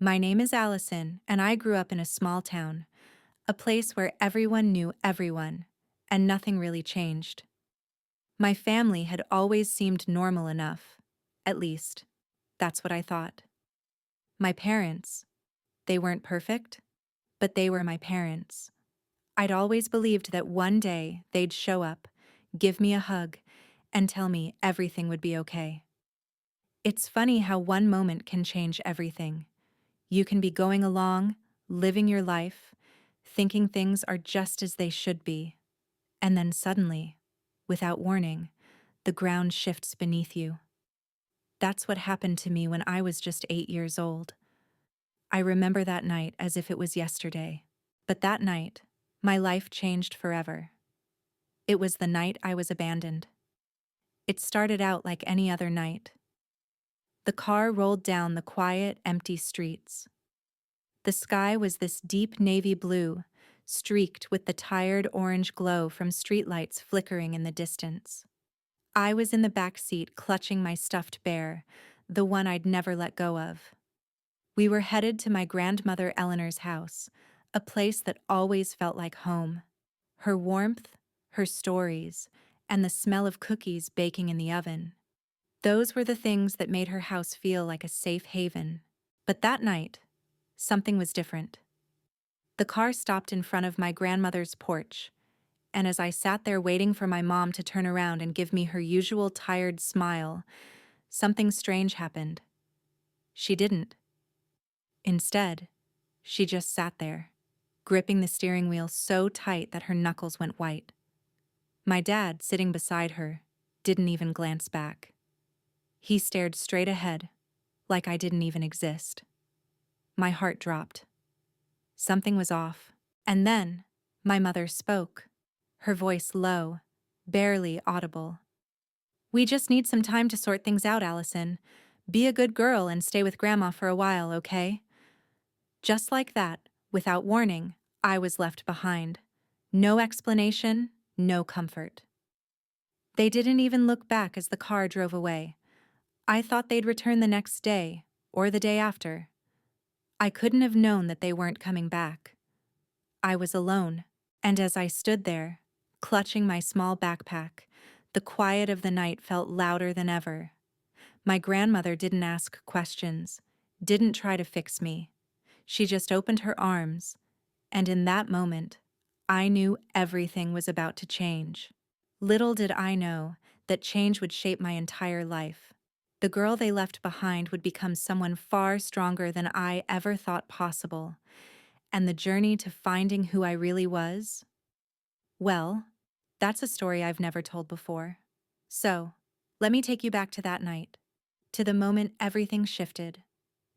My name is Allison, and I grew up in a small town, a place where everyone knew everyone, and nothing really changed. My family had always seemed normal enough. At least, that's what I thought. My parents, they weren't perfect, but they were my parents. I'd always believed that one day they'd show up, give me a hug, and tell me everything would be okay. It's funny how one moment can change everything. You can be going along, living your life, thinking things are just as they should be, and then suddenly, without warning, the ground shifts beneath you. That's what happened to me when I was just 8 years old. I remember that night as if it was yesterday. But that night, my life changed forever. It was the night I was abandoned. It started out like any other night. The car rolled down the quiet, empty streets. The sky was this deep navy blue, streaked with the tired orange glow from streetlights flickering in the distance. I was in the back seat clutching my stuffed bear, the one I'd never let go of. We were headed to my grandmother Eleanor's house, a place that always felt like home. Her warmth, her stories, and the smell of cookies baking in the oven. Those were the things that made her house feel like a safe haven. But that night, something was different. The car stopped in front of my grandmother's porch, and as I sat there waiting for my mom to turn around and give me her usual tired smile, something strange happened. She didn't. Instead, she just sat there, gripping the steering wheel so tight that her knuckles went white. My dad, sitting beside her, didn't even glance back. He stared straight ahead, like I didn't even exist. My heart dropped. Something was off. And then, my mother spoke, her voice low, barely audible. "We just need some time to sort things out, Allison. Be a good girl and stay with Grandma for a while, okay?" Just like that, without warning, I was left behind. No explanation, no comfort. They didn't even look back as the car drove away. I thought they'd return the next day, or the day after. I couldn't have known that they weren't coming back. I was alone, and as I stood there, clutching my small backpack, the quiet of the night felt louder than ever. My grandmother didn't ask questions, didn't try to fix me. She just opened her arms, and in that moment, I knew everything was about to change. Little did I know that change would shape my entire life. The girl they left behind would become someone far stronger than I ever thought possible. And the journey to finding who I really was? Well, that's a story I've never told before. So, let me take you back to that night, to the moment everything shifted,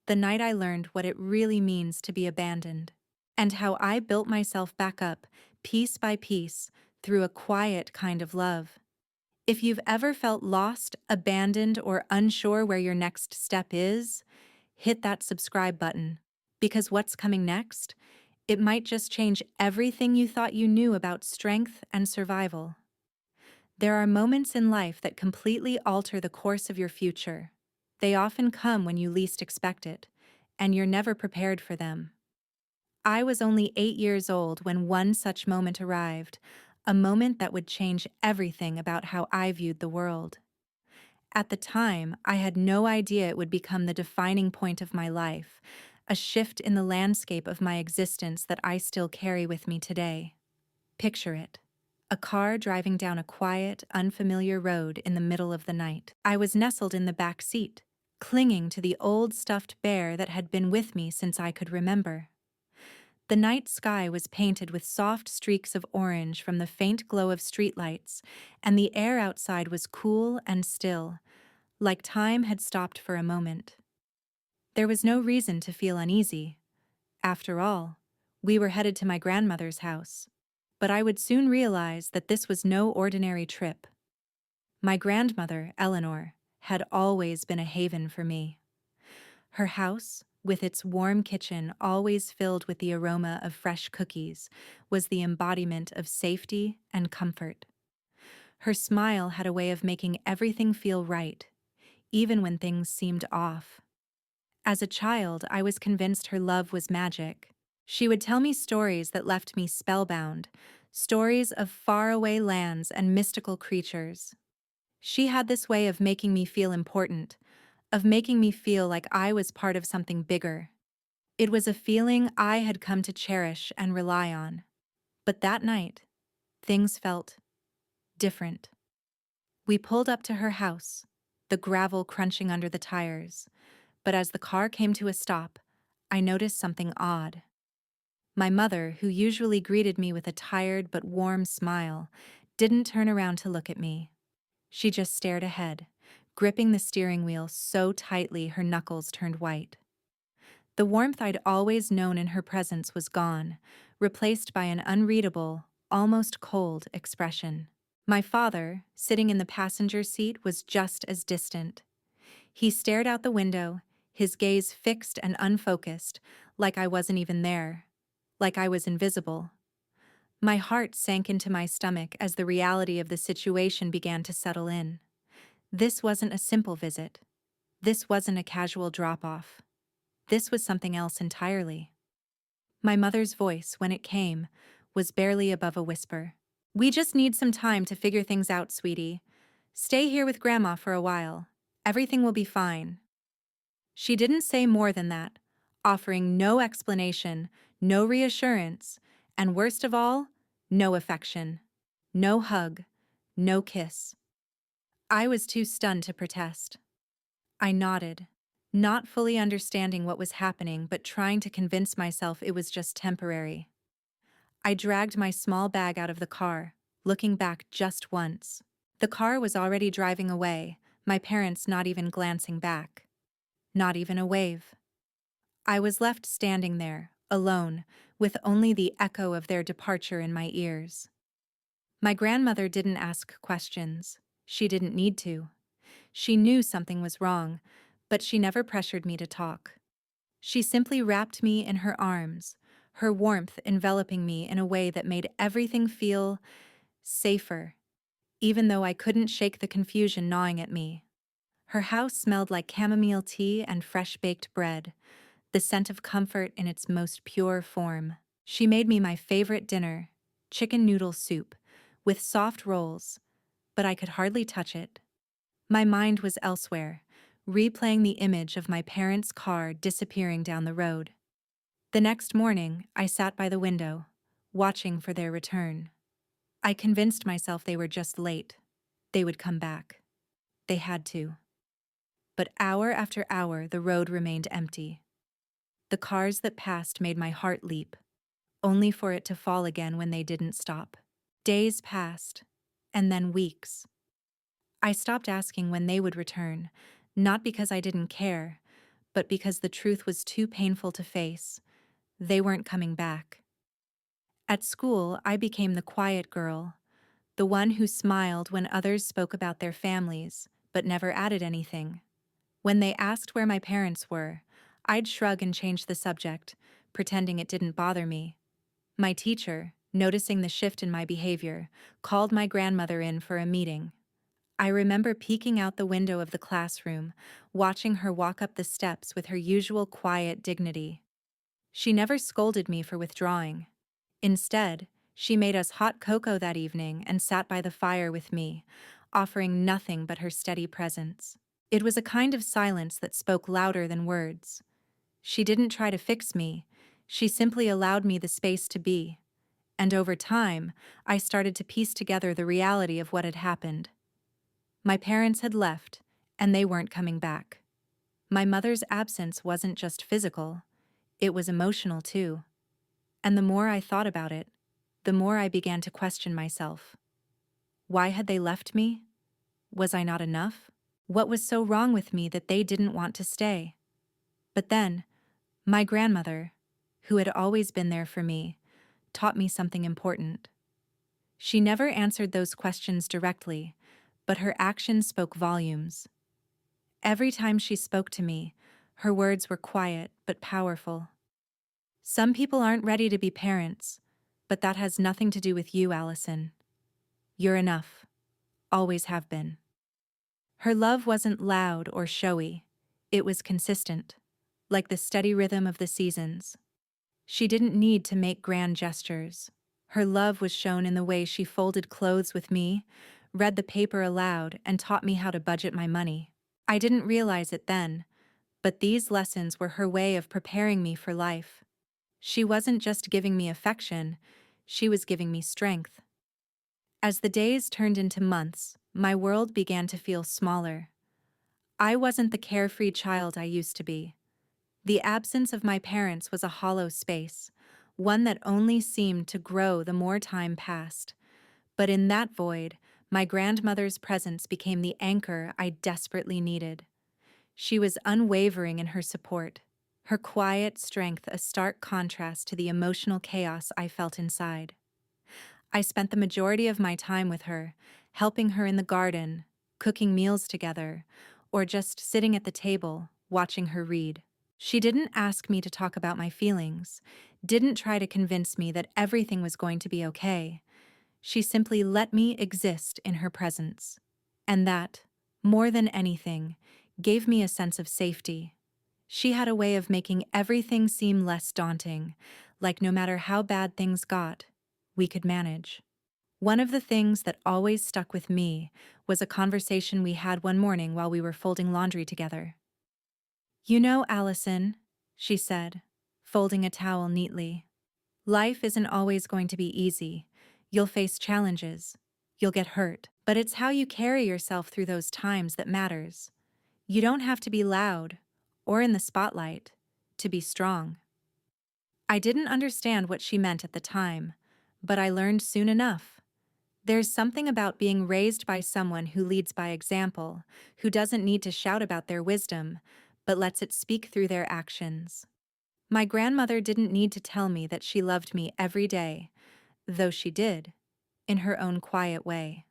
the night I learned what it really means to be abandoned, and how I built myself back up, piece by piece, through a quiet kind of love. If you've ever felt lost, abandoned, or unsure where your next step is, hit that subscribe button, because what's coming next? It might just change everything you thought you knew about strength and survival. There are moments in life that completely alter the course of your future. They often come when you least expect it, and you're never prepared for them. I was only 8 years old when one such moment arrived, a moment that would change everything about how I viewed the world. At the time, I had no idea it would become the defining point of my life, a shift in the landscape of my existence that I still carry with me today. Picture it. A car driving down a quiet, unfamiliar road in the middle of the night. I was nestled in the back seat, clinging to the old stuffed bear that had been with me since I could remember. The night sky was painted with soft streaks of orange from the faint glow of streetlights, and the air outside was cool and still, like time had stopped for a moment. There was no reason to feel uneasy. After all, we were headed to my grandmother's house. But I would soon realize that this was no ordinary trip. My grandmother, Eleanor, had always been a haven for me. Her house, with its warm kitchen always filled with the aroma of fresh cookies, was the embodiment of safety and comfort. Her smile had a way of making everything feel right, even when things seemed off. As a child, I was convinced her love was magic. She would tell me stories that left me spellbound, stories of faraway lands and mystical creatures. She had this way of making me feel important, of making me feel like I was part of something bigger. It was a feeling I had come to cherish and rely on. But that night, things felt different. We pulled up to her house, the gravel crunching under the tires, but as the car came to a stop, I noticed something odd. My mother, who usually greeted me with a tired but warm smile, didn't turn around to look at me. She just stared ahead, gripping the steering wheel so tightly her knuckles turned white. The warmth I'd always known in her presence was gone, replaced by an unreadable, almost cold expression. My father, sitting in the passenger seat, was just as distant. He stared out the window, his gaze fixed and unfocused, like I wasn't even there, like I was invisible. My heart sank into my stomach as the reality of the situation began to settle in. This wasn't a simple visit. This wasn't a casual drop-off. This was something else entirely. My mother's voice, when it came, was barely above a whisper. "We just need some time to figure things out, sweetie. Stay here with Grandma for a while. Everything will be fine." She didn't say more than that, offering no explanation, no reassurance, and worst of all, no affection. No hug, no kiss. I was too stunned to protest. I nodded, not fully understanding what was happening but trying to convince myself it was just temporary. I dragged my small bag out of the car, looking back just once. The car was already driving away, my parents not even glancing back. Not even a wave. I was left standing there, alone, with only the echo of their departure in my ears. My grandmother didn't ask questions. She didn't need to. She knew something was wrong, but she never pressured me to talk. She simply wrapped me in her arms, her warmth enveloping me in a way that made everything feel safer, even though I couldn't shake the confusion gnawing at me. Her house smelled like chamomile tea and fresh-baked bread, the scent of comfort in its most pure form. She made me my favorite dinner, chicken noodle soup, with soft rolls, but I could hardly touch it. My mind was elsewhere, replaying the image of my parents' car disappearing down the road. The next morning, I sat by the window, watching for their return. I convinced myself they were just late. They would come back. They had to. But hour after hour, the road remained empty. The cars that passed made my heart leap, only for it to fall again when they didn't stop. Days passed, and then weeks. I stopped asking when they would return, not because I didn't care, but because the truth was too painful to face. They weren't coming back. At school, I became the quiet girl, the one who smiled when others spoke about their families, but never added anything. When they asked where my parents were, I'd shrug and change the subject, pretending it didn't bother me. My teacher, noticing the shift in my behavior, called my grandmother in for a meeting. I remember peeking out the window of the classroom, watching her walk up the steps with her usual quiet dignity. She never scolded me for withdrawing. Instead, she made us hot cocoa that evening and sat by the fire with me, offering nothing but her steady presence. It was a kind of silence that spoke louder than words. She didn't try to fix me, she simply allowed me the space to be. And over time, I started to piece together the reality of what had happened. My parents had left, and they weren't coming back. My mother's absence wasn't just physical, it was emotional too. And the more I thought about it, the more I began to question myself. Why had they left me? Was I not enough? What was so wrong with me that they didn't want to stay? But then, my grandmother, who had always been there for me, taught me something important. She never answered those questions directly, but her actions spoke volumes. Every time she spoke to me, her words were quiet but powerful. "Some people aren't ready to be parents, but that has nothing to do with you, Allison. You're enough. Always have been." Her love wasn't loud or showy. It was consistent. like the steady rhythm of the seasons. She didn't need to make grand gestures. Her love was shown in the way she folded clothes with me, read the paper aloud, and taught me how to budget my money. I didn't realize it then, but these lessons were her way of preparing me for life. She wasn't just giving me affection, she was giving me strength. As the days turned into months, my world began to feel smaller. I wasn't the carefree child I used to be. The absence of my parents was a hollow space, one that only seemed to grow the more time passed. But in that void, my grandmother's presence became the anchor I desperately needed. She was unwavering in her support, her quiet strength a stark contrast to the emotional chaos I felt inside. I spent the majority of my time with her, helping her in the garden, cooking meals together, or just sitting at the table, watching her read. She didn't ask me to talk about my feelings, didn't try to convince me that everything was going to be okay. She simply let me exist in her presence. And that, more than anything, gave me a sense of safety. She had a way of making everything seem less daunting, like no matter how bad things got, we could manage. One of the things that always stuck with me was a conversation we had one morning while we were folding laundry together. "You know, Allison," she said, folding a towel neatly, "life isn't always going to be easy. You'll face challenges. You'll get hurt. But it's how you carry yourself through those times that matters. You don't have to be loud or in the spotlight to be strong." I didn't understand what she meant at the time, but I learned soon enough. There's something about being raised by someone who leads by example, who doesn't need to shout about their wisdom, but lets it speak through their actions. My grandmother didn't need to tell me that she loved me every day, though she did, in her own quiet way.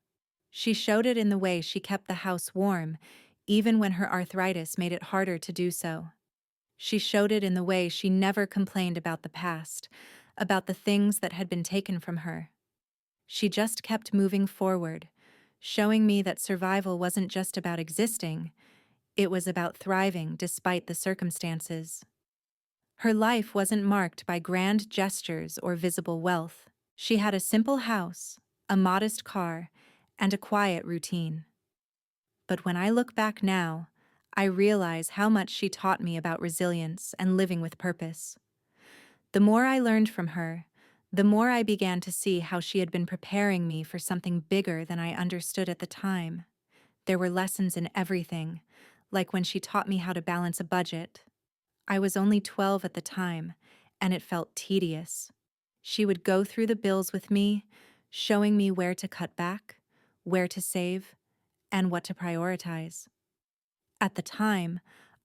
She showed it in the way she kept the house warm, even when her arthritis made it harder to do so. She showed it in the way she never complained about the past, about the things that had been taken from her. She just kept moving forward, showing me that survival wasn't just about existing, it was about thriving despite the circumstances. Her life wasn't marked by grand gestures or visible wealth. She had a simple house, a modest car, and a quiet routine. But when I look back now, I realize how much she taught me about resilience and living with purpose. The more I learned from her, the more I began to see how she had been preparing me for something bigger than I understood at the time. There were lessons in everything, like when she taught me how to balance a budget. I was only 12 at the time, and it felt tedious. She would go through the bills with me, showing me where to cut back, where to save, and what to prioritize. At the time,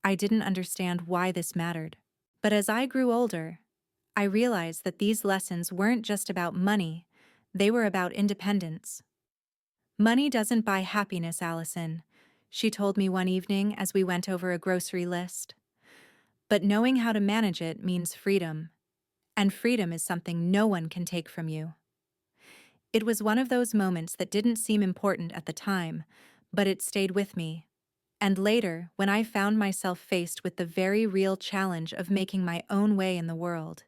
I didn't understand why this mattered. But as I grew older, I realized that these lessons weren't just about money, they were about independence. "Money doesn't buy happiness, Allison," she told me one evening as we went over a grocery list. "But knowing how to manage it means freedom, and freedom is something no one can take from you." It was one of those moments that didn't seem important at the time, but it stayed with me. And later, when I found myself faced with the very real challenge of making my own way in the world,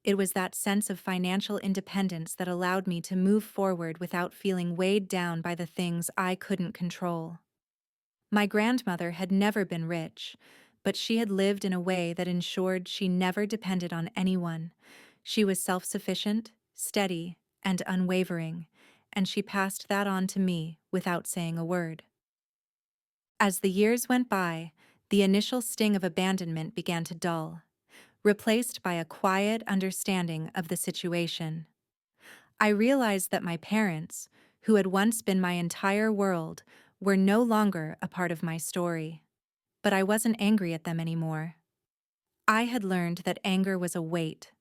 it was that sense of financial independence that allowed me to move forward without feeling weighed down by the things I couldn't control. My grandmother had never been rich, but she had lived in a way that ensured she never depended on anyone. She was self-sufficient, steady, and unwavering, and she passed that on to me without saying a word. As the years went by, the initial sting of abandonment began to dull, replaced by a quiet understanding of the situation. I realized that my parents, who had once been my entire world, were no longer a part of my story. But I wasn't angry at them anymore. I had learned that anger was a weight,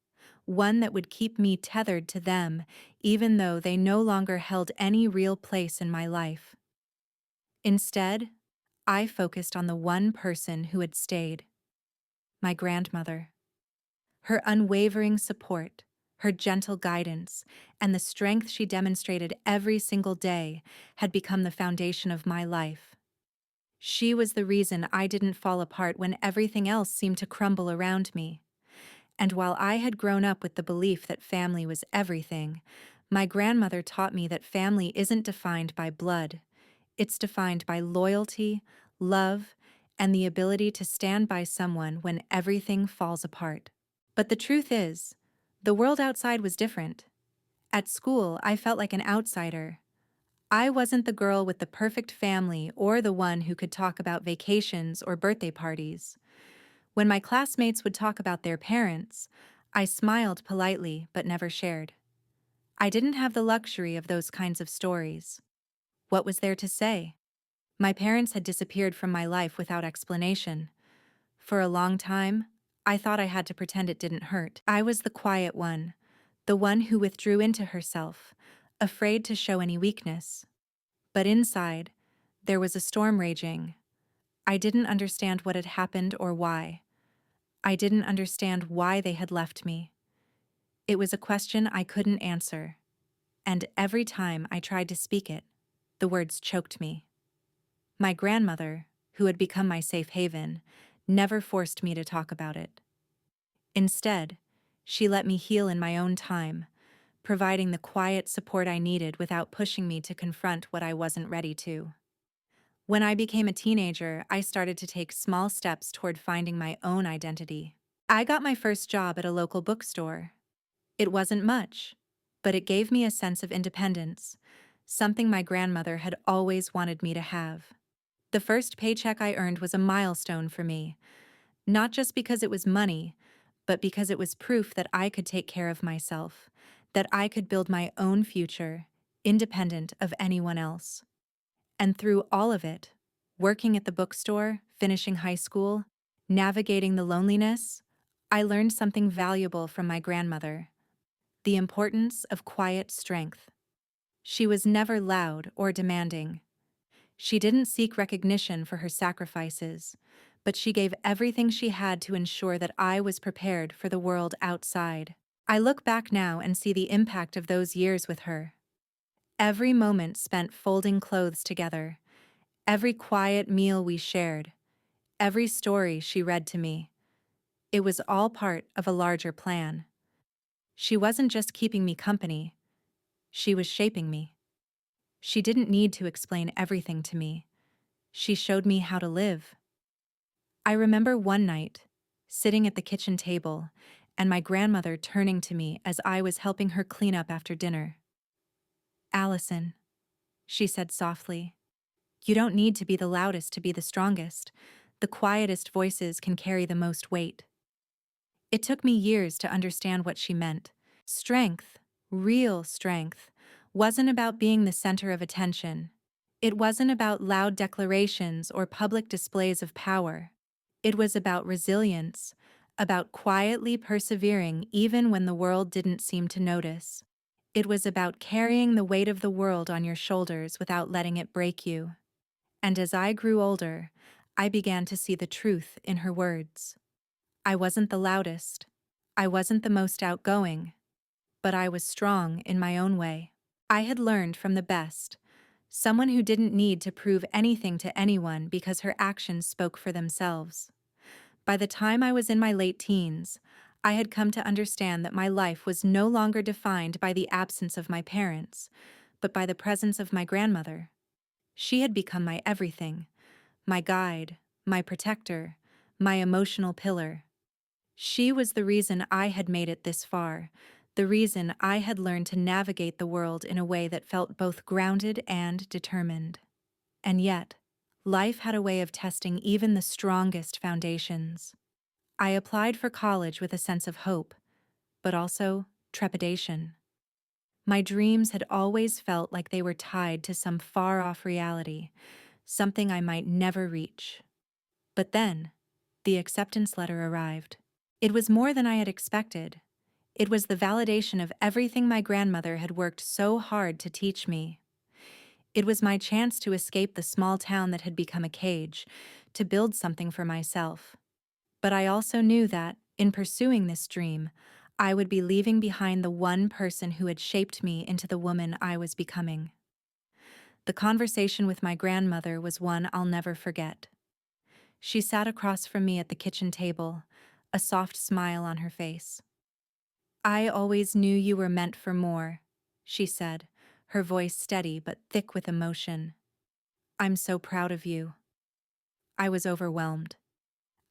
one that would keep me tethered to them, even though they no longer held any real place in my life. Instead, I focused on the one person who had stayed, my grandmother. Her unwavering support, her gentle guidance, and the strength she demonstrated every single day had become the foundation of my life. She was the reason I didn't fall apart when everything else seemed to crumble around me. And while I had grown up with the belief that family was everything, my grandmother taught me that family isn't defined by blood. It's defined by loyalty, love, and the ability to stand by someone when everything falls apart. But the truth is, the world outside was different. At school, I felt like an outsider. I wasn't the girl with the perfect family or the one who could talk about vacations or birthday parties. When my classmates would talk about their parents, I smiled politely but never shared. I didn't have the luxury of those kinds of stories. What was there to say? My parents had disappeared from my life without explanation. For a long time, I thought I had to pretend it didn't hurt. I was the quiet one, the one who withdrew into herself, afraid to show any weakness. But inside, there was a storm raging. I didn't understand what had happened or why. I didn't understand why they had left me. It was a question I couldn't answer, and every time I tried to speak it, the words choked me. My grandmother, who had become my safe haven, never forced me to talk about it. Instead, she let me heal in my own time, providing the quiet support I needed without pushing me to confront what I wasn't ready to. When I became a teenager, I started to take small steps toward finding my own identity. I got my first job at a local bookstore. It wasn't much, but it gave me a sense of independence, something my grandmother had always wanted me to have. The first paycheck I earned was a milestone for me, not just because it was money, but because it was proof that I could take care of myself, that I could build my own future, independent of anyone else. And through all of it, working at the bookstore, finishing high school, navigating the loneliness, I learned something valuable from my grandmother: the importance of quiet strength. She was never loud or demanding. She didn't seek recognition for her sacrifices, but she gave everything she had to ensure that I was prepared for the world outside. I look back now and see the impact of those years with her. Every moment spent folding clothes together, every quiet meal we shared, every story she read to me. It was all part of a larger plan. She wasn't just keeping me company, she was shaping me. She didn't need to explain everything to me. She showed me how to live. I remember one night, sitting at the kitchen table, and my grandmother turning to me as I was helping her clean up after dinner. "Allison," she said softly, "you don't need to be the loudest to be the strongest. The quietest voices can carry the most weight." It took me years to understand what she meant. Strength, real strength, wasn't about being the center of attention. It wasn't about loud declarations or public displays of power. It was about resilience, about quietly persevering even when the world didn't seem to notice. It was about carrying the weight of the world on your shoulders without letting it break you. And as I grew older, I began to see the truth in her words. I wasn't the loudest. I wasn't the most outgoing. But I was strong in my own way. I had learned from the best, someone who didn't need to prove anything to anyone because her actions spoke for themselves. By the time I was in my late teens, I had come to understand that my life was no longer defined by the absence of my parents, but by the presence of my grandmother. She had become my everything, my guide, my protector, my emotional pillar. She was the reason I had made it this far, the reason I had learned to navigate the world in a way that felt both grounded and determined. And yet, life had a way of testing even the strongest foundations. I applied for college with a sense of hope, but also trepidation. My dreams had always felt like they were tied to some far-off reality, something I might never reach. But then, the acceptance letter arrived. It was more than I had expected. It was the validation of everything my grandmother had worked so hard to teach me. It was my chance to escape the small town that had become a cage, to build something for myself. But I also knew that, in pursuing this dream, I would be leaving behind the one person who had shaped me into the woman I was becoming. The conversation with my grandmother was one I'll never forget. She sat across from me at the kitchen table, a soft smile on her face. "I always knew you were meant for more," she said, her voice steady but thick with emotion. "I'm so proud of you." I was overwhelmed.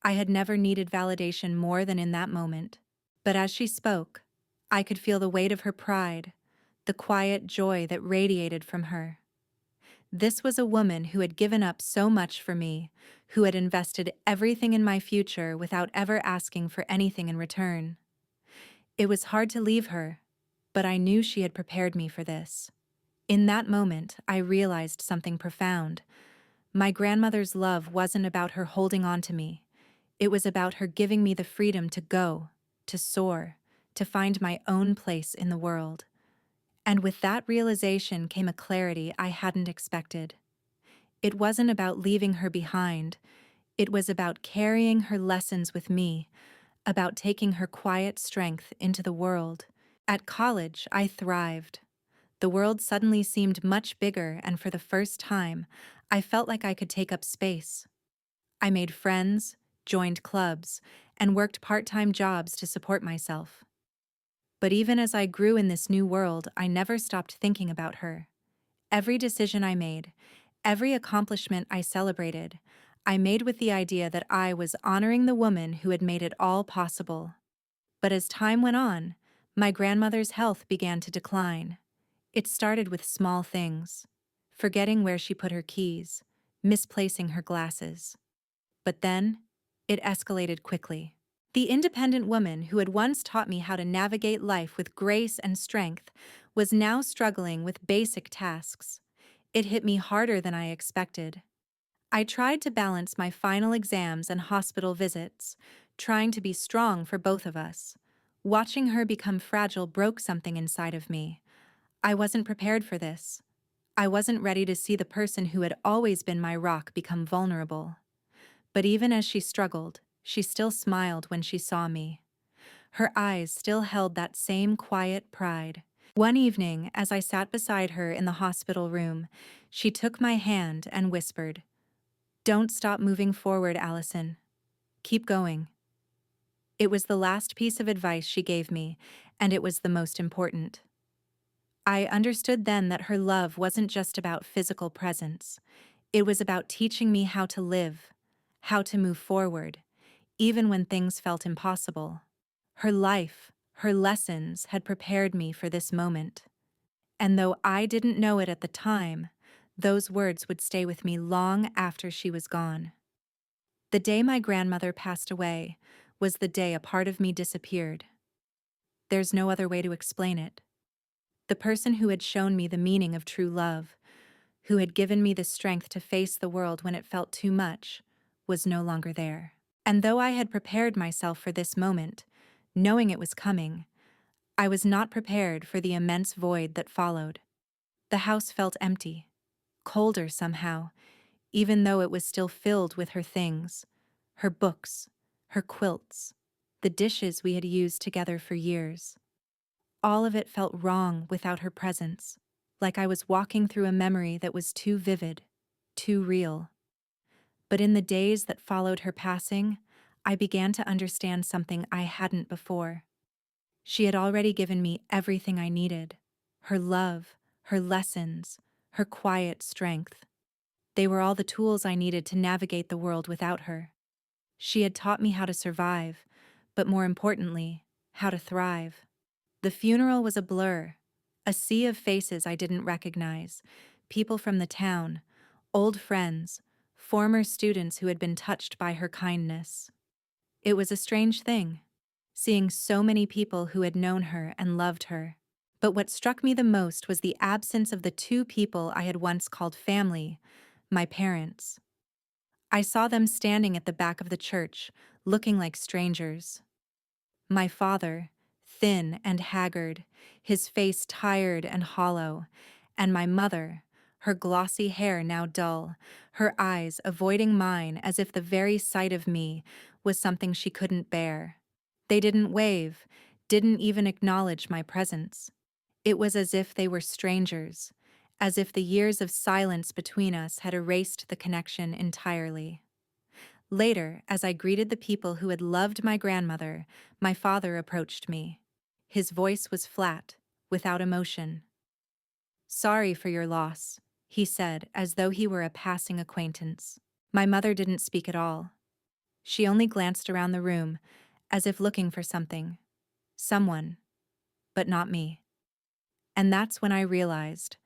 I had never needed validation more than in that moment. But as she spoke, I could feel the weight of her pride, the quiet joy that radiated from her. This was a woman who had given up so much for me, who had invested everything in my future without ever asking for anything in return. It was hard to leave her, but I knew she had prepared me for this. In that moment, I realized something profound. My grandmother's love wasn't about her holding on to me. It was about her giving me the freedom to go, to soar, to find my own place in the world. And with that realization came a clarity I hadn't expected. It wasn't about leaving her behind. It was about carrying her lessons with me, about taking her quiet strength into the world. At college, I thrived. The world suddenly seemed much bigger, and for the first time, I felt like I could take up space. I made friends, joined clubs, and worked part-time jobs to support myself. But even as I grew in this new world, I never stopped thinking about her. Every decision I made, every accomplishment I celebrated, I made with the idea that I was honoring the woman who had made it all possible. But as time went on, my grandmother's health began to decline. It started with small things, forgetting where she put her keys, misplacing her glasses. But then, it escalated quickly. The independent woman who had once taught me how to navigate life with grace and strength was now struggling with basic tasks. It hit me harder than I expected. I tried to balance my final exams and hospital visits, trying to be strong for both of us. Watching her become fragile broke something inside of me. I wasn't prepared for this. I wasn't ready to see the person who had always been my rock become vulnerable. But even as she struggled, she still smiled when she saw me. Her eyes still held that same quiet pride. One evening, as I sat beside her in the hospital room, she took my hand and whispered, "Don't stop moving forward, Allison. Keep going." It was the last piece of advice she gave me, and it was the most important. I understood then that her love wasn't just about physical presence. It was about teaching me how to live, how to move forward, even when things felt impossible. Her life, her lessons had prepared me for this moment. And though I didn't know it at the time, those words would stay with me long after she was gone. The day my grandmother passed away was the day a part of me disappeared. There's no other way to explain it. The person who had shown me the meaning of true love, who had given me the strength to face the world when it felt too much, was no longer there. And though I had prepared myself for this moment, knowing it was coming, I was not prepared for the immense void that followed. The house felt empty, colder somehow, even though it was still filled with her things, her books, her quilts, the dishes we had used together for years. All of it felt wrong without her presence, like I was walking through a memory that was too vivid, too real. But in the days that followed her passing, I began to understand something I hadn't before. She had already given me everything I needed: her love, her lessons, her quiet strength. They were all the tools I needed to navigate the world without her. She had taught me how to survive, but more importantly, how to thrive. The funeral was a blur, a sea of faces I didn't recognize, people from the town, old friends, former students who had been touched by her kindness. It was a strange thing, seeing so many people who had known her and loved her. But what struck me the most was the absence of the two people I had once called family, my parents. I saw them standing at the back of the church, looking like strangers. My father, thin and haggard, his face tired and hollow, and my mother, her glossy hair now dull, her eyes avoiding mine as if the very sight of me was something she couldn't bear. They didn't wave, didn't even acknowledge my presence. It was as if they were strangers, as if the years of silence between us had erased the connection entirely. Later, as I greeted the people who had loved my grandmother, my father approached me. His voice was flat, without emotion. "Sorry for your loss," he said, as though he were a passing acquaintance. My mother didn't speak at all. She only glanced around the room, as if looking for something. Someone, but not me. And that's when I realized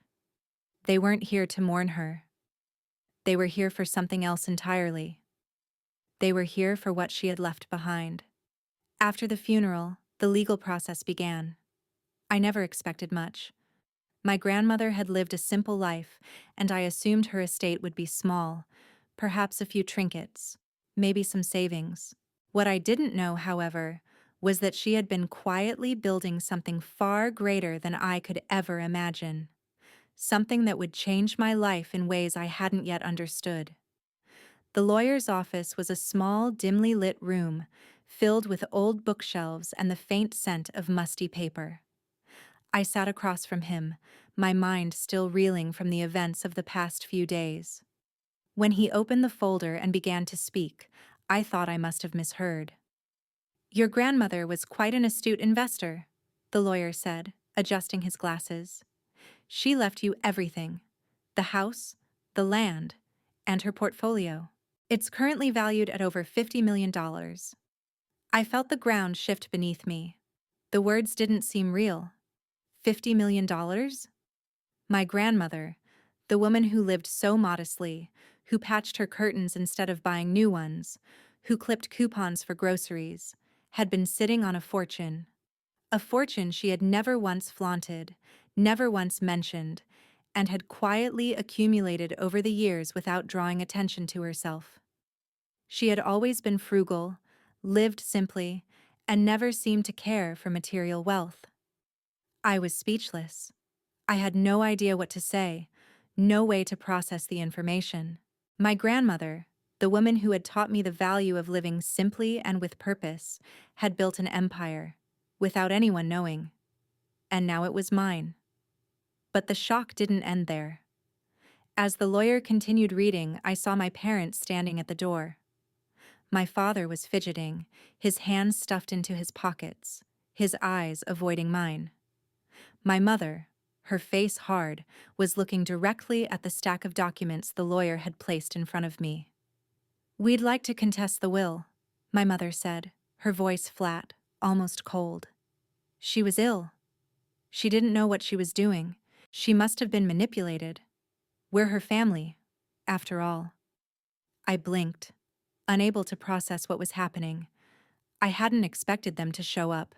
they weren't here to mourn her. They were here for something else entirely. They were here for what she had left behind. After the funeral, the legal process began. I never expected much. My grandmother had lived a simple life, and I assumed her estate would be small, perhaps a few trinkets, maybe some savings. What I didn't know, however, was that she had been quietly building something far greater than I could ever imagine. Something that would change my life in ways I hadn't yet understood. The lawyer's office was a small, dimly lit room, filled with old bookshelves and the faint scent of musty paper. I sat across from him, my mind still reeling from the events of the past few days. When he opened the folder and began to speak, I thought I must have misheard. "Your grandmother was quite an astute investor," the lawyer said, adjusting his glasses. "She left you everything: the house, the land, and her portfolio. It's currently valued at over $50 million. I felt the ground shift beneath me. The words didn't seem real. $50 million? My grandmother, the woman who lived so modestly, who patched her curtains instead of buying new ones, who clipped coupons for groceries, had been sitting on a fortune. A fortune she had never once flaunted, never once mentioned, and had quietly accumulated over the years without drawing attention to herself. She had always been frugal, lived simply, and never seemed to care for material wealth. I was speechless. I had no idea what to say, no way to process the information. My grandmother, the woman who had taught me the value of living simply and with purpose, had built an empire, without anyone knowing. And now it was mine. But the shock didn't end there. As the lawyer continued reading, I saw my parents standing at the door. My father was fidgeting, his hands stuffed into his pockets, his eyes avoiding mine. My mother, her face hard, was looking directly at the stack of documents the lawyer had placed in front of me. "We'd like to contest the will," my mother said, her voice flat, almost cold. She was ill. She didn't know what she was doing. She must have been manipulated. We're her family, after all. I blinked, unable to process what was happening. I hadn't expected them to show up,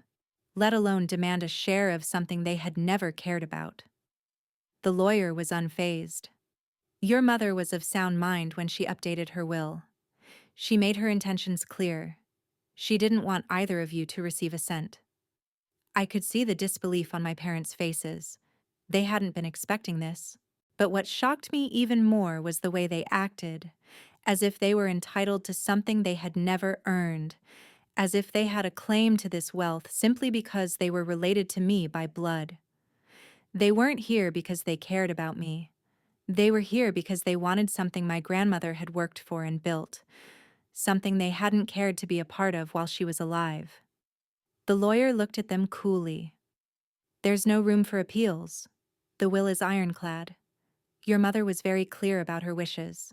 let alone demand a share of something they had never cared about. The lawyer was unfazed. "Your mother was of sound mind when she updated her will. She made her intentions clear. She didn't want either of you to receive a cent." I could see the disbelief on my parents' faces. They hadn't been expecting this. But what shocked me even more was the way they acted, as if they were entitled to something they had never earned, as if they had a claim to this wealth simply because they were related to me by blood. They weren't here because they cared about me. They were here because they wanted something my grandmother had worked for and built, something they hadn't cared to be a part of while she was alive. The lawyer looked at them coolly. "There's no room for appeals. The will is ironclad. Your mother was very clear about her wishes."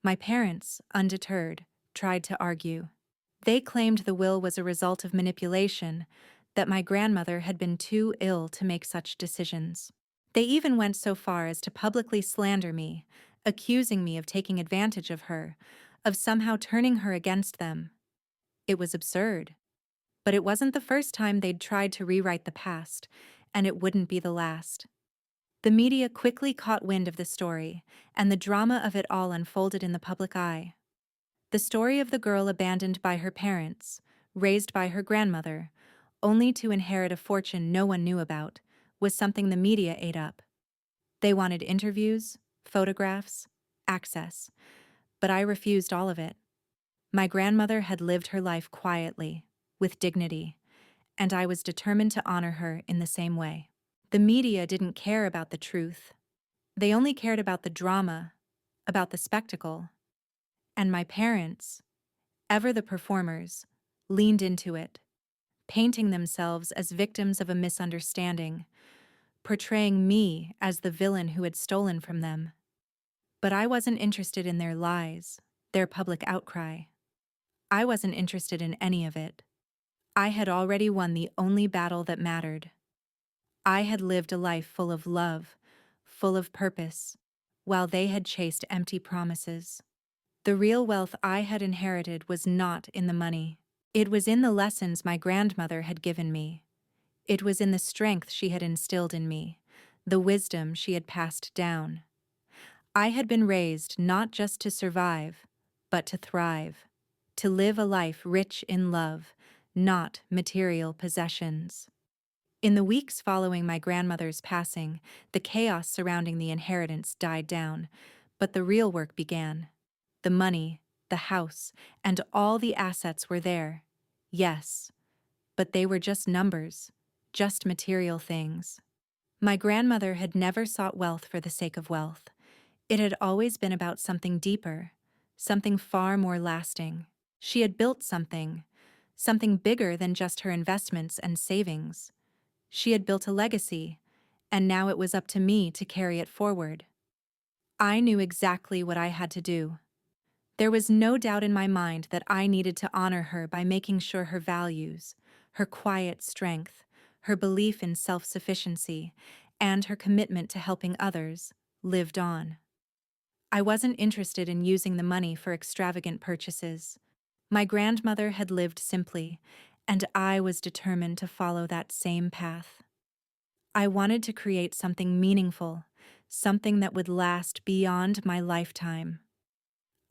My parents, undeterred, tried to argue. They claimed the will was a result of manipulation, that my grandmother had been too ill to make such decisions. They even went so far as to publicly slander me, accusing me of taking advantage of her, of somehow turning her against them. It was absurd. But it wasn't the first time they'd tried to rewrite the past, and it wouldn't be the last. The media quickly caught wind of the story, and the drama of it all unfolded in the public eye. The story of the girl abandoned by her parents, raised by her grandmother, only to inherit a fortune no one knew about, was something the media ate up. They wanted interviews, photographs, access, but I refused all of it. My grandmother had lived her life quietly, with dignity, and I was determined to honor her in the same way. The media didn't care about the truth. They only cared about the drama, about the spectacle. And my parents, ever the performers, leaned into it, painting themselves as victims of a misunderstanding, portraying me as the villain who had stolen from them. But I wasn't interested in their lies, their public outcry. I wasn't interested in any of it. I had already won the only battle that mattered. I had lived a life full of love, full of purpose, while they had chased empty promises. The real wealth I had inherited was not in the money. It was in the lessons my grandmother had given me. It was in the strength she had instilled in me, the wisdom she had passed down. I had been raised not just to survive, but to thrive, to live a life rich in love, not material possessions. In the weeks following my grandmother's passing, the chaos surrounding the inheritance died down, but the real work began. The money, the house, and all the assets were there. Yes, but they were just numbers, just material things. My grandmother had never sought wealth for the sake of wealth. It had always been about something deeper, something far more lasting. She had built something bigger than just her investments and savings. She had built a legacy, and now it was up to me to carry it forward. I knew exactly what I had to do. There was no doubt in my mind that I needed to honor her by making sure her values, her quiet strength, her belief in self-sufficiency, and her commitment to helping others lived on. I wasn't interested in using the money for extravagant purchases. My grandmother had lived simply, and I was determined to follow that same path. I wanted to create something meaningful, something that would last beyond my lifetime.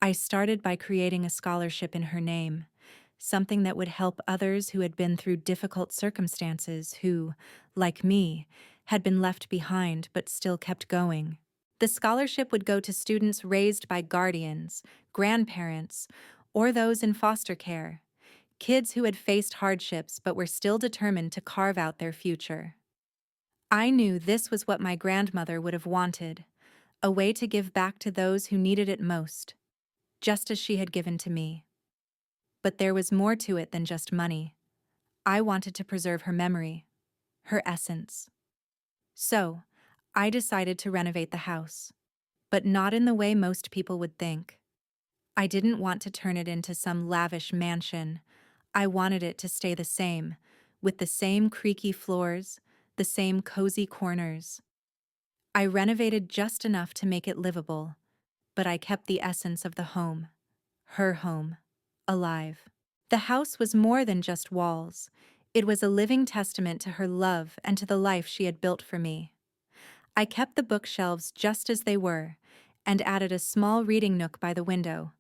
I started by creating a scholarship in her name, something that would help others who had been through difficult circumstances who, like me, had been left behind but still kept going. The scholarship would go to students raised by guardians, grandparents, or those in foster care, kids who had faced hardships but were still determined to carve out their future. I knew this was what my grandmother would have wanted, a way to give back to those who needed it most, just as she had given to me. But there was more to it than just money. I wanted to preserve her memory, her essence. So, I decided to renovate the house, but not in the way most people would think. I didn't want to turn it into some lavish mansion. I wanted it to stay the same, with the same creaky floors, the same cozy corners. I renovated just enough to make it livable, but I kept the essence of the home, her home, alive. The house was more than just walls. It was a living testament to her love and to the life she had built for me. I kept the bookshelves just as they were, and added a small reading nook by the window,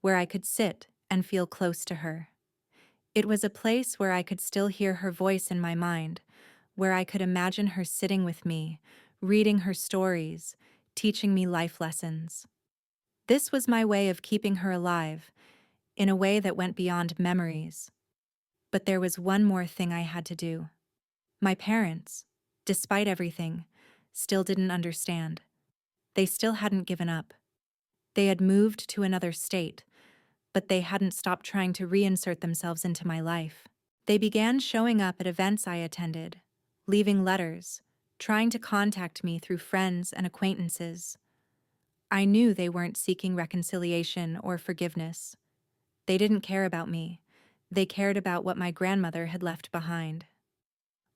where I could sit and feel close to her. It was a place where I could still hear her voice in my mind, where I could imagine her sitting with me, reading her stories, teaching me life lessons. This was my way of keeping her alive, in a way that went beyond memories. But there was one more thing I had to do. My parents, despite everything, still didn't understand. They still hadn't given up. They had moved to another state, but they hadn't stopped trying to reinsert themselves into my life. They began showing up at events I attended, leaving letters, trying to contact me through friends and acquaintances. I knew they weren't seeking reconciliation or forgiveness. They didn't care about me. They cared about what my grandmother had left behind.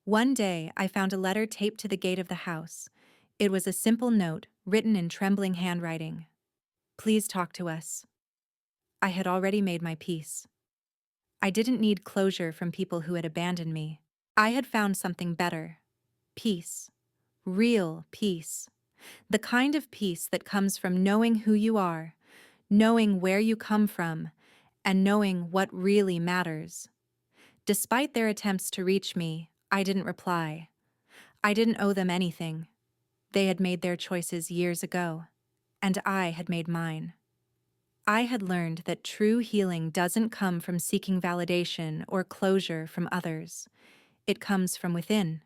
One day, I found a letter taped to the gate of the house. It was a simple note, written in trembling handwriting. "Please talk to us." I had already made my peace. I didn't need closure from people who had abandoned me. I had found something better. Peace. Real peace. The kind of peace that comes from knowing who you are, knowing where you come from, and knowing what really matters. Despite their attempts to reach me, I didn't reply. I didn't owe them anything. They had made their choices years ago, and I had made mine. I had learned that true healing doesn't come from seeking validation or closure from others. It comes from within.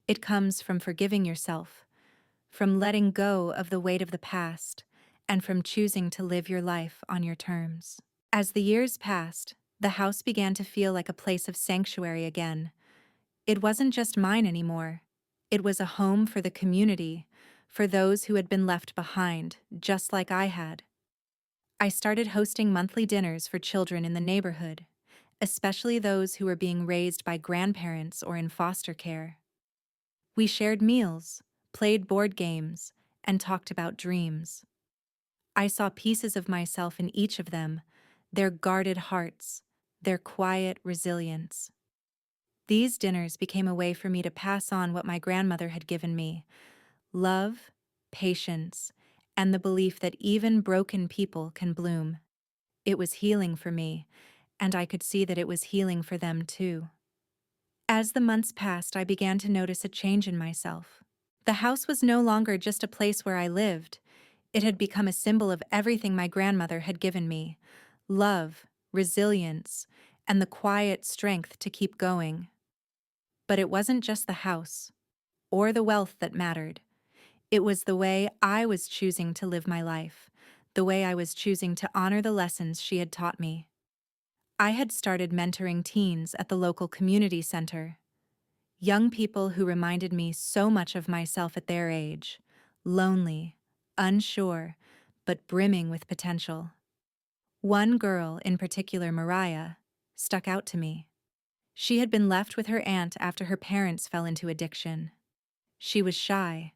It comes from forgiving yourself, from letting go of the weight of the past, and from choosing to live your life on your terms. As the years passed, the house began to feel like a place of sanctuary again. It wasn't just mine anymore. It was a home for the community, for those who had been left behind, just like I had. I started hosting monthly dinners for children in the neighborhood, especially those who were being raised by grandparents or in foster care. We shared meals, played board games, and talked about dreams. I saw pieces of myself in each of them, their guarded hearts, their quiet resilience. These dinners became a way for me to pass on what my grandmother had given me: love, patience, and the belief that even broken people can bloom. It was healing for me, and I could see that it was healing for them too. As the months passed, I began to notice a change in myself. The house was no longer just a place where I lived. It had become a symbol of everything my grandmother had given me: love, resilience, and the quiet strength to keep going. But it wasn't just the house or the wealth that mattered. It was the way I was choosing to live my life, the way I was choosing to honor the lessons she had taught me. I had started mentoring teens at the local community center, young people who reminded me so much of myself at their age: lonely, unsure, but brimming with potential. One girl, in particular, Mariah, stuck out to me. She had been left with her aunt after her parents fell into addiction. She was shy,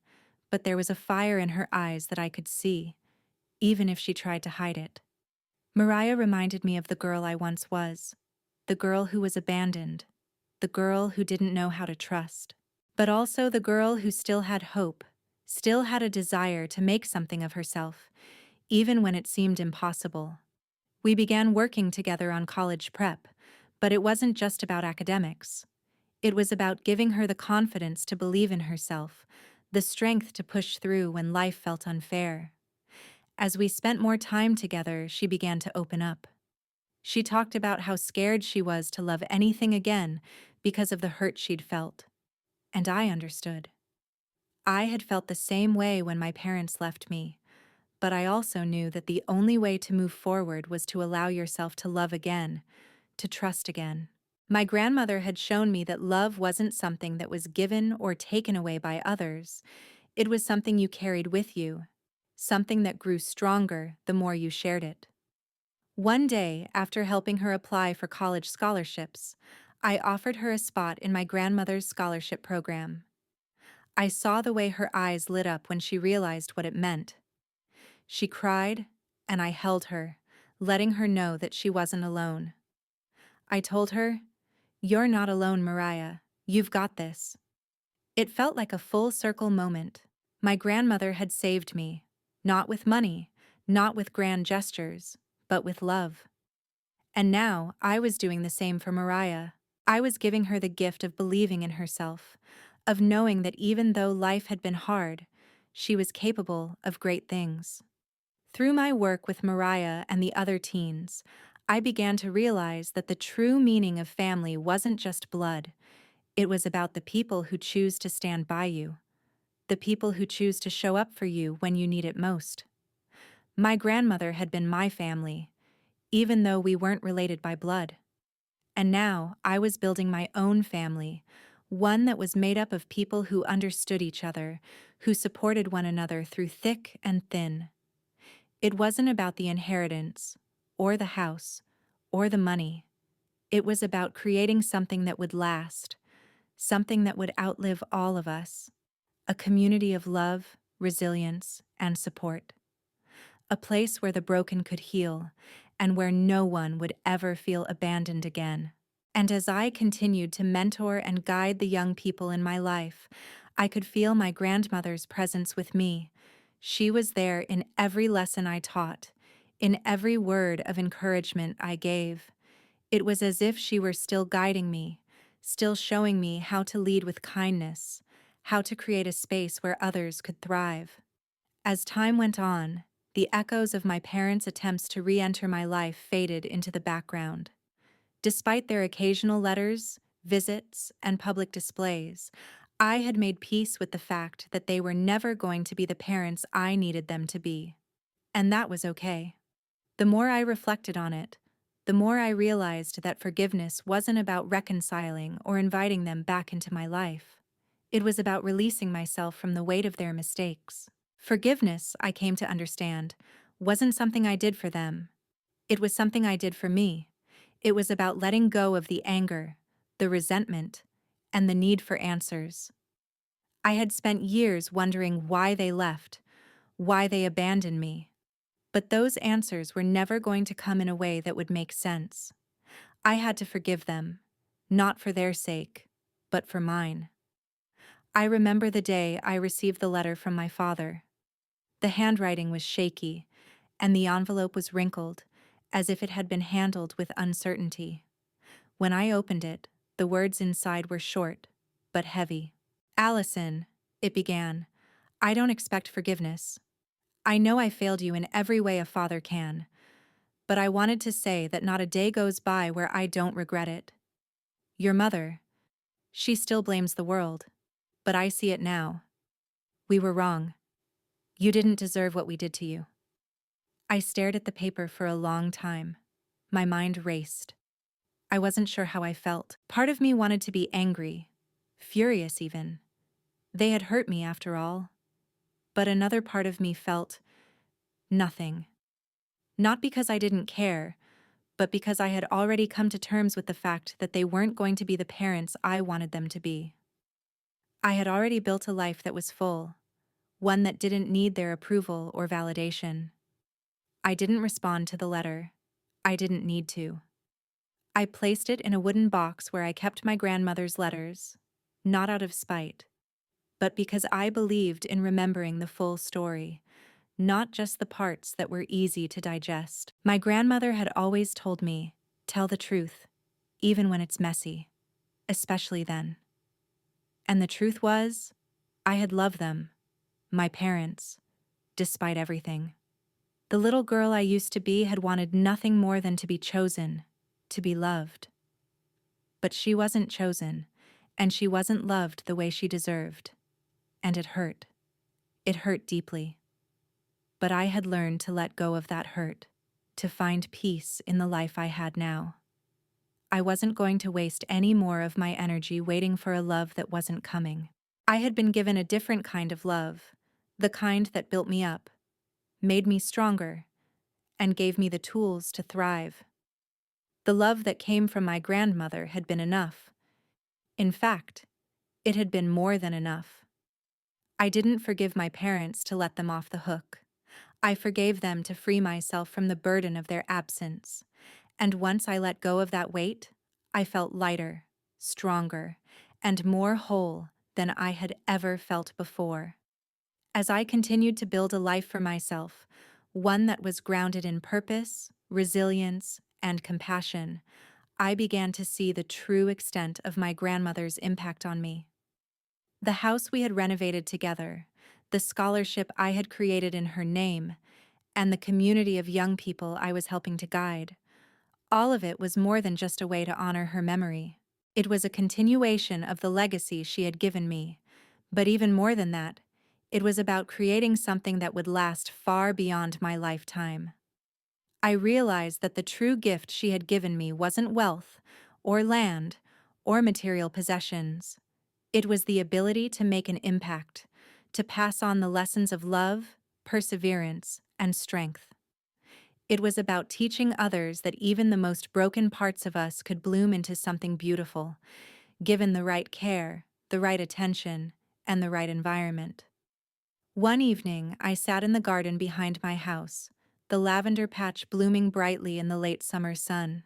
but there was a fire in her eyes that I could see, even if she tried to hide it. Mariah reminded me of the girl I once was, the girl who was abandoned, the girl who didn't know how to trust, but also the girl who still had hope, still had a desire to make something of herself, even when it seemed impossible. We began working together on college prep, but it wasn't just about academics. It was about giving her the confidence to believe in herself, the strength to push through when life felt unfair. As we spent more time together, she began to open up. She talked about how scared she was to love anything again because of the hurt she'd felt. And I understood. I had felt the same way when my parents left me, but I also knew that the only way to move forward was to allow yourself to love again, to trust again. My grandmother had shown me that love wasn't something that was given or taken away by others. It was something you carried with you, something that grew stronger the more you shared it. One day, after helping her apply for college scholarships, I offered her a spot in my grandmother's scholarship program. I saw the way her eyes lit up when she realized what it meant. She cried, and I held her, letting her know that she wasn't alone. I told her, "You're not alone, Mariah. You've got this." It felt like a full circle moment. My grandmother had saved me, not with money, not with grand gestures, but with love. And now I was doing the same for Mariah. I was giving her the gift of believing in herself, of knowing that even though life had been hard, she was capable of great things. Through my work with Mariah and the other teens, I began to realize that the true meaning of family wasn't just blood. It was about the people who choose to stand by you, the people who choose to show up for you when you need it most. My grandmother had been my family, even though we weren't related by blood. And now I was building my own family, one that was made up of people who understood each other, who supported one another through thick and thin. It wasn't about the inheritance, or the house, or the money. It was about creating something that would last, something that would outlive all of us. A community of love, resilience, and support. A place where the broken could heal, and where no one would ever feel abandoned again. And as I continued to mentor and guide the young people in my life, I could feel my grandmother's presence with me. She was there in every lesson I taught, in every word of encouragement I gave. It was as if she were still guiding me, still showing me how to lead with kindness, how to create a space where others could thrive. As time went on, the echoes of my parents' attempts to re-enter my life faded into the background. Despite their occasional letters, visits, and public displays, I had made peace with the fact that they were never going to be the parents I needed them to be, and that was okay. The more I reflected on it, the more I realized that forgiveness wasn't about reconciling or inviting them back into my life. It was about releasing myself from the weight of their mistakes. Forgiveness, I came to understand, wasn't something I did for them. It was something I did for me. It was about letting go of the anger, the resentment, and the need for answers. I had spent years wondering why they left, why they abandoned me. But those answers were never going to come in a way that would make sense. I had to forgive them, not for their sake, but for mine. I remember the day I received the letter from my father. The handwriting was shaky, and the envelope was wrinkled, as if it had been handled with uncertainty. When I opened it, the words inside were short, but heavy. "Allison," it began, "I don't expect forgiveness. I know I failed you in every way a father can, but I wanted to say that not a day goes by where I don't regret it. Your mother, she still blames the world, but I see it now. We were wrong. You didn't deserve what we did to you." I stared at the paper for a long time. My mind raced. I wasn't sure how I felt. Part of me wanted to be angry, furious even. They had hurt me after all. But another part of me felt nothing. Not because I didn't care, but because I had already come to terms with the fact that they weren't going to be the parents I wanted them to be. I had already built a life that was full, one that didn't need their approval or validation. I didn't respond to the letter. I didn't need to. I placed it in a wooden box where I kept my grandmother's letters, not out of spite, but because I believed in remembering the full story, not just the parts that were easy to digest. My grandmother had always told me, tell the truth, even when it's messy, especially then. And the truth was, I had loved them, my parents, despite everything. The little girl I used to be had wanted nothing more than to be chosen, to be loved. But she wasn't chosen, and she wasn't loved the way she deserved. And it hurt. It hurt deeply. But I had learned to let go of that hurt, to find peace in the life I had now. I wasn't going to waste any more of my energy waiting for a love that wasn't coming. I had been given a different kind of love, the kind that built me up, made me stronger, and gave me the tools to thrive. The love that came from my grandmother had been enough. In fact, it had been more than enough. I didn't forgive my parents to let them off the hook. I forgave them to free myself from the burden of their absence. And once I let go of that weight, I felt lighter, stronger, and more whole than I had ever felt before. As I continued to build a life for myself, one that was grounded in purpose, resilience, and compassion, I began to see the true extent of my grandmother's impact on me. The house we had renovated together, the scholarship I had created in her name, and the community of young people I was helping to guide, all of it was more than just a way to honor her memory. It was a continuation of the legacy she had given me, but even more than that, it was about creating something that would last far beyond my lifetime. I realized that the true gift she had given me wasn't wealth, or land, or material possessions. It was the ability to make an impact, to pass on the lessons of love, perseverance, and strength. It was about teaching others that even the most broken parts of us could bloom into something beautiful, given the right care, the right attention, and the right environment. One evening, I sat in the garden behind my house, the lavender patch blooming brightly in the late summer sun.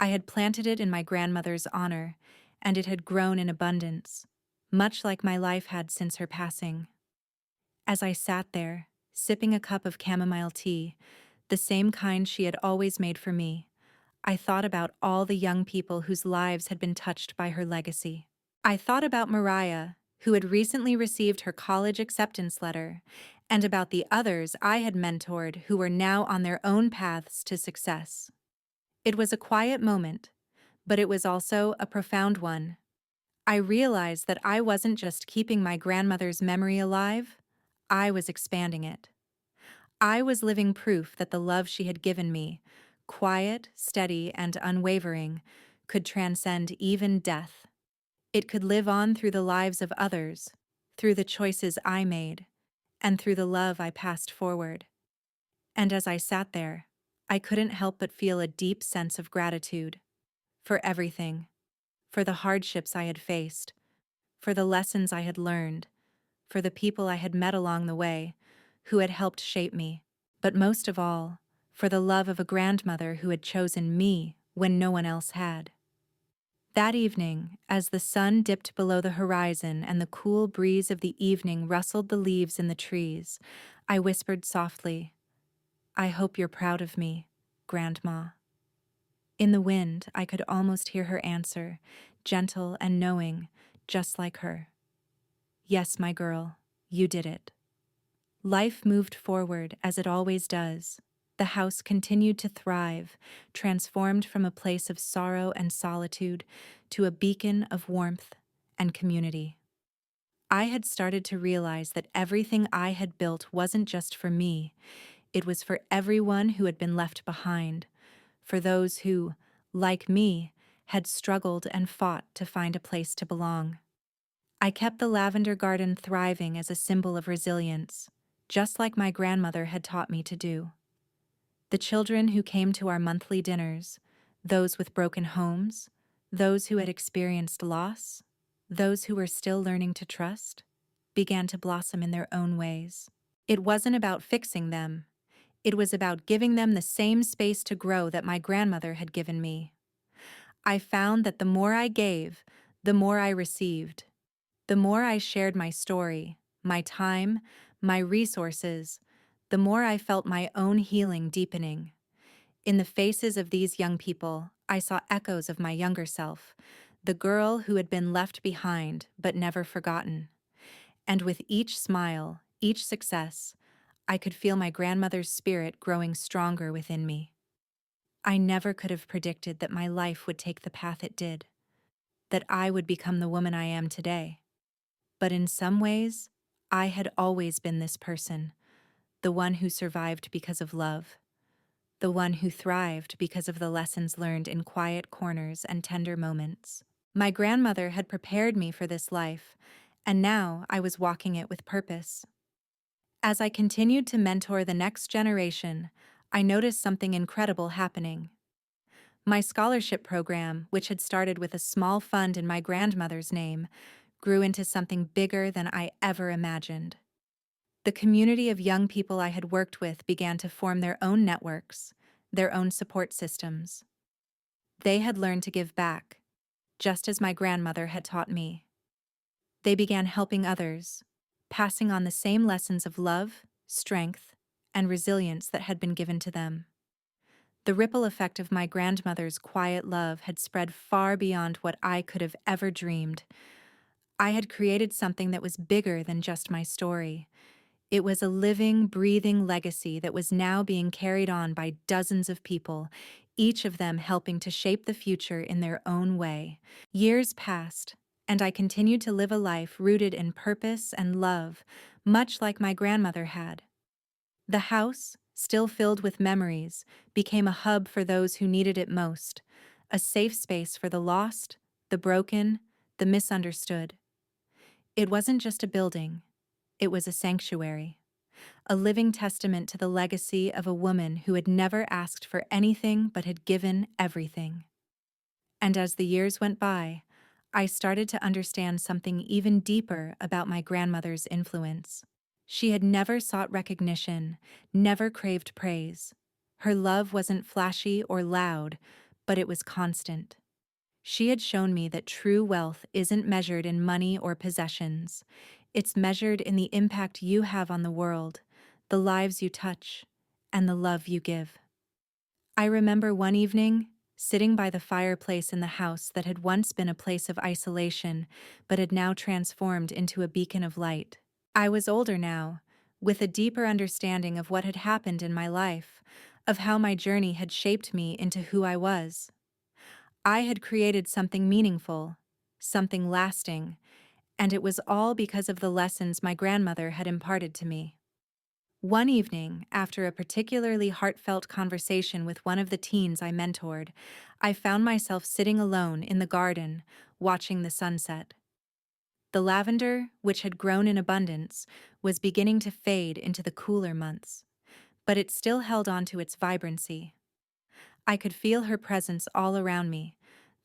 I had planted it in my grandmother's honor, and it had grown in abundance, much like my life had since her passing. As I sat there, sipping a cup of chamomile tea, the same kind she had always made for me, I thought about all the young people whose lives had been touched by her legacy. I thought about Mariah, who had recently received her college acceptance letter, and about the others I had mentored who were now on their own paths to success. It was a quiet moment, but it was also a profound one. I realized that I wasn't just keeping my grandmother's memory alive, I was expanding it. I was living proof that the love she had given me, quiet, steady, and unwavering, could transcend even death. It could live on through the lives of others, through the choices I made, and through the love I passed forward. And as I sat there, I couldn't help but feel a deep sense of gratitude for everything, for the hardships I had faced, for the lessons I had learned, for the people I had met along the way who had helped shape me, but most of all, for the love of a grandmother who had chosen me when no one else had. That evening, as the sun dipped below the horizon and the cool breeze of the evening rustled the leaves in the trees, I whispered softly, "I hope you're proud of me, Grandma." In the wind, I could almost hear her answer, gentle and knowing, just like her. "Yes, my girl, you did it." Life moved forward as it always does. The house continued to thrive, transformed from a place of sorrow and solitude to a beacon of warmth and community. I had started to realize that everything I had built wasn't just for me, it was for everyone who had been left behind, for those who, like me, had struggled and fought to find a place to belong. I kept the lavender garden thriving as a symbol of resilience, just like my grandmother had taught me to do. The children who came to our monthly dinners, those with broken homes, those who had experienced loss, those who were still learning to trust, began to blossom in their own ways. It wasn't about fixing them, it was about giving them the same space to grow that my grandmother had given me. I found that the more I gave, the more I received. The more I shared my story, my time, my resources, the more I felt my own healing deepening. In the faces of these young people, I saw echoes of my younger self, the girl who had been left behind but never forgotten. And with each smile, each success, I could feel my grandmother's spirit growing stronger within me. I never could have predicted that my life would take the path it did, that I would become the woman I am today. But in some ways, I had always been this person, the one who survived because of love, the one who thrived because of the lessons learned in quiet corners and tender moments. My grandmother had prepared me for this life, and now I was walking it with purpose. As I continued to mentor the next generation, I noticed something incredible happening. My scholarship program, which had started with a small fund in my grandmother's name, grew into something bigger than I ever imagined. The community of young people I had worked with began to form their own networks, their own support systems. They had learned to give back, just as my grandmother had taught me. They began helping others, passing on the same lessons of love, strength, and resilience that had been given to them. The ripple effect of my grandmother's quiet love had spread far beyond what I could have ever dreamed. I had created something that was bigger than just my story. It was a living, breathing legacy that was now being carried on by dozens of people, each of them helping to shape the future in their own way. Years passed, and I continued to live a life rooted in purpose and love, much like my grandmother had. The house, still filled with memories, became a hub for those who needed it most, a safe space for the lost, the broken, the misunderstood. It wasn't just a building, it was a sanctuary, a living testament to the legacy of a woman who had never asked for anything but had given everything. And as the years went by, I started to understand something even deeper about my grandmother's influence. She had never sought recognition, never craved praise. Her love wasn't flashy or loud, but it was constant. She had shown me that true wealth isn't measured in money or possessions. It's measured in the impact you have on the world, the lives you touch, and the love you give. I remember one evening, sitting by the fireplace in the house that had once been a place of isolation, but had now transformed into a beacon of light. I was older now, with a deeper understanding of what had happened in my life, of how my journey had shaped me into who I was. I had created something meaningful, something lasting, and it was all because of the lessons my grandmother had imparted to me. One evening, after a particularly heartfelt conversation with one of the teens I mentored, I found myself sitting alone in the garden, watching the sunset. The lavender, which had grown in abundance, was beginning to fade into the cooler months, but it still held on to its vibrancy. I could feel her presence all around me,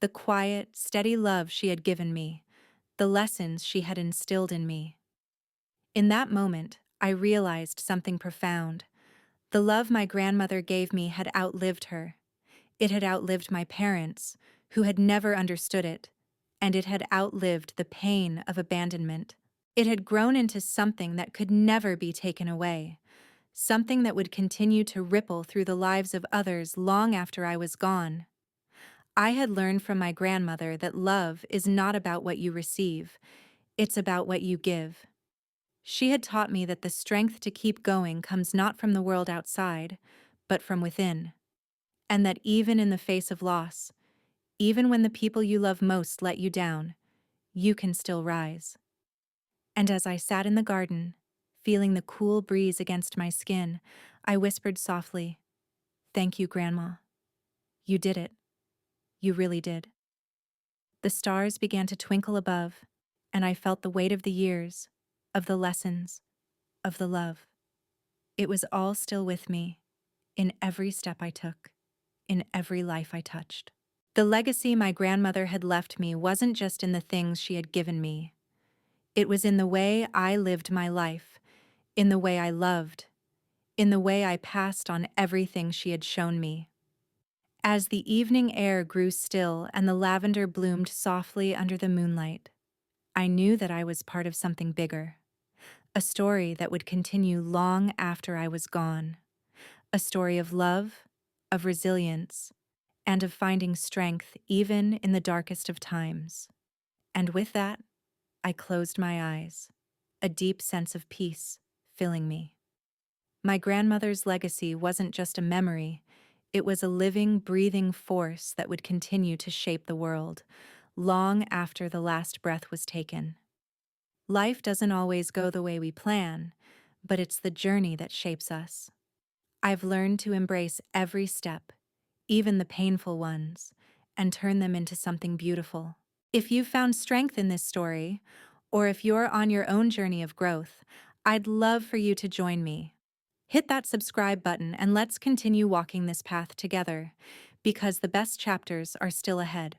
the quiet, steady love she had given me, the lessons she had instilled in me. In that moment, I realized something profound. The love my grandmother gave me had outlived her. It had outlived my parents, who had never understood it, and it had outlived the pain of abandonment. It had grown into something that could never be taken away, something that would continue to ripple through the lives of others long after I was gone. I had learned from my grandmother that love is not about what you receive, it's about what you give. She had taught me that the strength to keep going comes not from the world outside, but from within, and that even in the face of loss, even when the people you love most let you down, you can still rise. And as I sat in the garden, feeling the cool breeze against my skin, I whispered softly, "Thank you, Grandma. You did it. You really did." The stars began to twinkle above, and I felt the weight of the years, of the lessons, of the love. It was all still with me, in every step I took, in every life I touched. The legacy my grandmother had left me wasn't just in the things she had given me. It was in the way I lived my life, in the way I loved, in the way I passed on everything she had shown me. As the evening air grew still and the lavender bloomed softly under the moonlight, I knew that I was part of something bigger, a story that would continue long after I was gone, a story of love, of resilience, and of finding strength even in the darkest of times. And with that, I closed my eyes, a deep sense of peace filling me. My grandmother's legacy wasn't just a memory, it was a living, breathing force that would continue to shape the world, long after the last breath was taken. Life doesn't always go the way we plan, but it's the journey that shapes us. I've learned to embrace every step, even the painful ones, and turn them into something beautiful. If you've found strength in this story, or if you're on your own journey of growth, I'd love for you to join me. Hit that subscribe button and let's continue walking this path together, because the best chapters are still ahead.